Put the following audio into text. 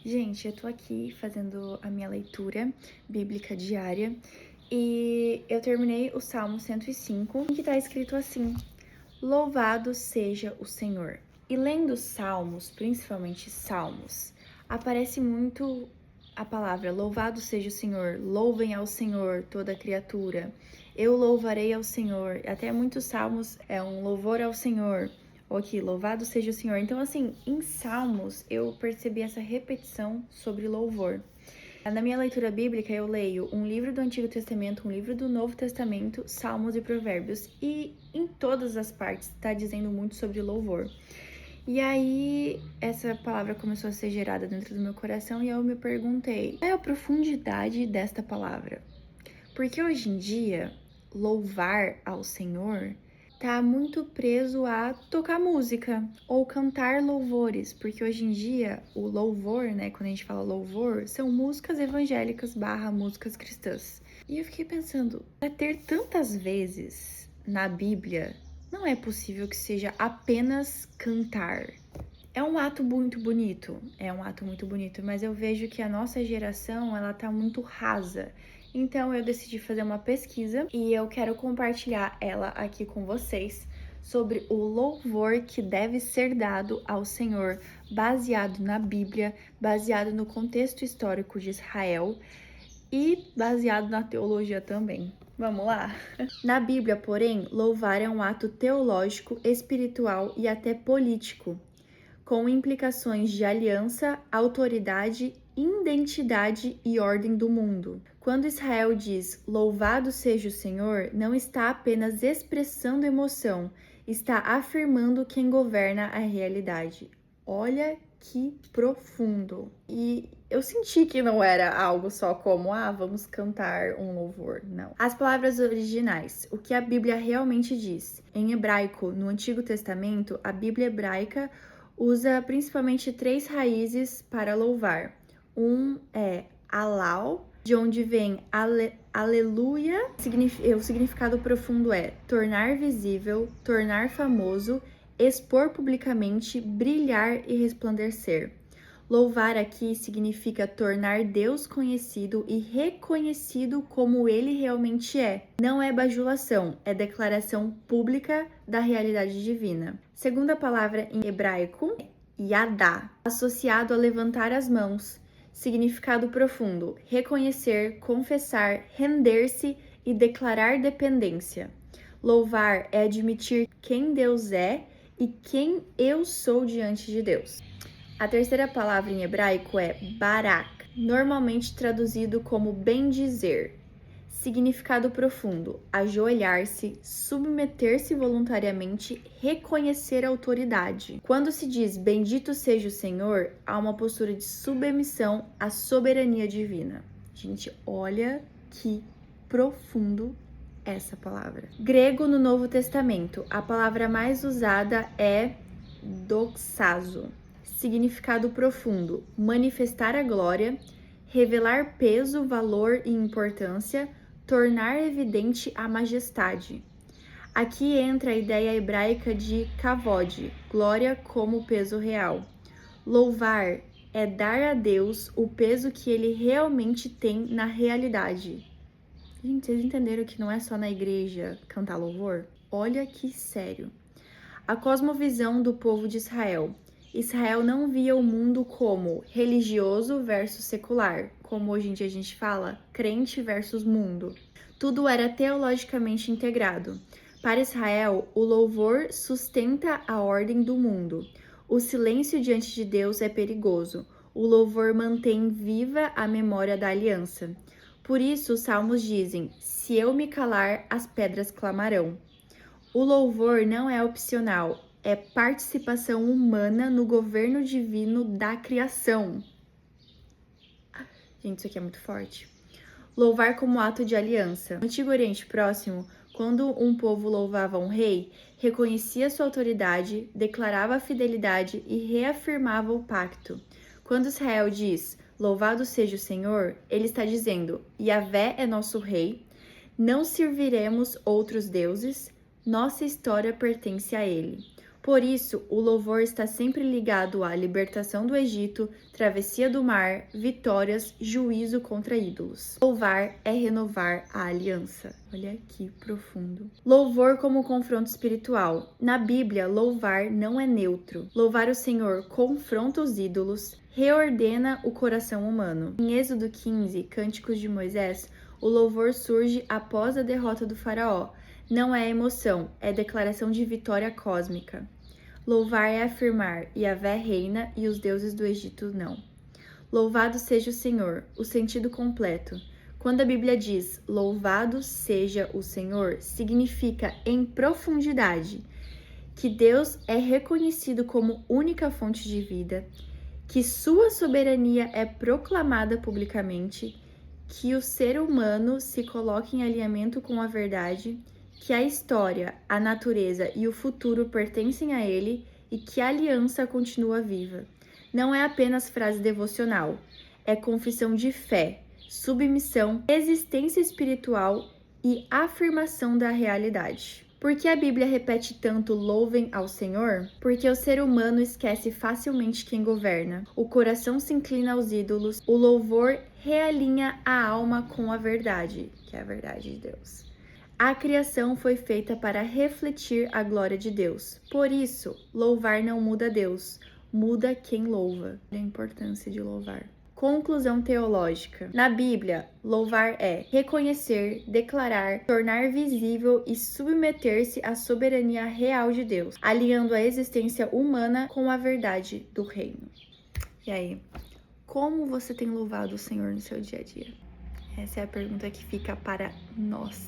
Gente, eu tô aqui fazendo a minha leitura bíblica diária e eu terminei o Salmo 105, que tá escrito assim: Louvado seja o Senhor. E lendo salmos, principalmente salmos, aparece muito a palavra louvado seja o Senhor, louvem ao Senhor toda criatura. Eu louvarei ao Senhor. Até muitos salmos é um louvor ao Senhor. Ou aqui, louvado seja o Senhor. Então, assim, em salmos eu percebi essa repetição sobre louvor. Na minha leitura bíblica, eu leio um livro do Antigo Testamento, um livro do Novo Testamento, Salmos e Provérbios. E em todas as partes está dizendo muito sobre louvor. E aí, essa palavra começou a ser gerada dentro do meu coração e eu me perguntei, qual é a profundidade desta palavra? Porque hoje em dia, louvar ao Senhor tá muito preso a tocar música ou cantar louvores, porque hoje em dia o louvor, né, quando a gente fala louvor, são músicas evangélicas / músicas cristãs. E eu fiquei pensando, para ter tantas vezes na Bíblia, não é possível que seja apenas cantar. É um ato muito bonito, mas eu vejo que a nossa geração, ela tá muito rasa. Então eu decidi fazer uma pesquisa e eu quero compartilhar ela aqui com vocês sobre o louvor que deve ser dado ao Senhor, baseado na Bíblia, baseado no contexto histórico de Israel e baseado na teologia também. Vamos lá? Na Bíblia, porém, louvar é um ato teológico, espiritual e até político, com implicações de aliança, autoridade, identidade e ordem do mundo. Quando Israel diz louvado seja o Senhor, não está apenas expressando emoção, está afirmando quem governa a realidade. Olha que profundo. E eu senti que não era algo só como, vamos cantar um louvor. Não. As palavras originais, o que a Bíblia realmente diz. Em hebraico, no Antigo Testamento, a Bíblia hebraica usa principalmente 3 raízes para louvar. Um é alal, de onde vem aleluia. O significado profundo é tornar visível, tornar famoso, expor publicamente, brilhar e resplandecer. Louvar aqui significa tornar Deus conhecido e reconhecido como Ele realmente é. Não é bajulação, é declaração pública da realidade divina. Segunda palavra em hebraico, yadá, associado a levantar as mãos. Significado profundo, reconhecer, confessar, render-se e declarar dependência. Louvar é admitir quem Deus é e quem eu sou diante de Deus. A terceira palavra em hebraico é barak, normalmente traduzido como bendizer. Significado profundo, ajoelhar-se, submeter-se voluntariamente, reconhecer a autoridade. Quando se diz bendito seja o Senhor, há uma postura de submissão à soberania divina. Gente, olha que profundo essa palavra. Grego no Novo Testamento, a palavra mais usada é doxazo. Significado profundo, manifestar a glória, revelar peso, valor e importância, tornar evidente a majestade. Aqui entra a ideia hebraica de kavod, glória como peso real. Louvar é dar a Deus o peso que ele realmente tem na realidade. Gente, vocês entenderam que não é só na igreja cantar louvor? Olha que sério. A cosmovisão do povo de Israel. Israel não via o mundo como religioso versus secular, como hoje em dia a gente fala, crente versus mundo. Tudo era teologicamente integrado. Para Israel, o louvor sustenta a ordem do mundo. O silêncio diante de Deus é perigoso. O louvor mantém viva a memória da aliança. Por isso, os salmos dizem: se eu me calar, as pedras clamarão. O louvor não é opcional, é participação humana no governo divino da criação. Gente, isso aqui é muito forte. Louvar como ato de aliança. No Antigo Oriente Próximo, quando um povo louvava um rei, reconhecia sua autoridade, declarava a fidelidade e reafirmava o pacto. Quando Israel diz, louvado seja o Senhor, ele está dizendo, Yahvé é nosso rei, não serviremos outros deuses, nossa história pertence a ele. Por isso, o louvor está sempre ligado à libertação do Egito, travessia do mar, vitórias, juízo contra ídolos. Louvar é renovar a aliança. Olha que profundo. Louvor como confronto espiritual. Na Bíblia, louvar não é neutro. Louvar o Senhor confronta os ídolos, reordena o coração humano. Em Êxodo 15, Cânticos de Moisés, o louvor surge após a derrota do faraó. Não é emoção, é declaração de vitória cósmica. Louvar é afirmar, Yahvé reina e os deuses do Egito não. Louvado seja o Senhor, o sentido completo. Quando a Bíblia diz louvado seja o Senhor, significa em profundidade que Deus é reconhecido como única fonte de vida, que sua soberania é proclamada publicamente, que o ser humano se coloca em alinhamento com a verdade, que a história, a natureza e o futuro pertencem a ele e que a aliança continua viva. Não é apenas frase devocional, é confissão de fé, submissão, existência espiritual e afirmação da realidade. Por que a Bíblia repete tanto louvem ao Senhor? Porque o ser humano esquece facilmente quem governa. O coração se inclina aos ídolos, o louvor realinha a alma com a verdade, que é a verdade de Deus. A criação foi feita para refletir a glória de Deus. Por isso, louvar não muda Deus, muda quem louva. A importância de louvar. Conclusão teológica. Na Bíblia, louvar é reconhecer, declarar, tornar visível e submeter-se à soberania real de Deus, alinhando a existência humana com a verdade do reino. E aí, como você tem louvado o Senhor no seu dia a dia? Essa é a pergunta que fica para nós.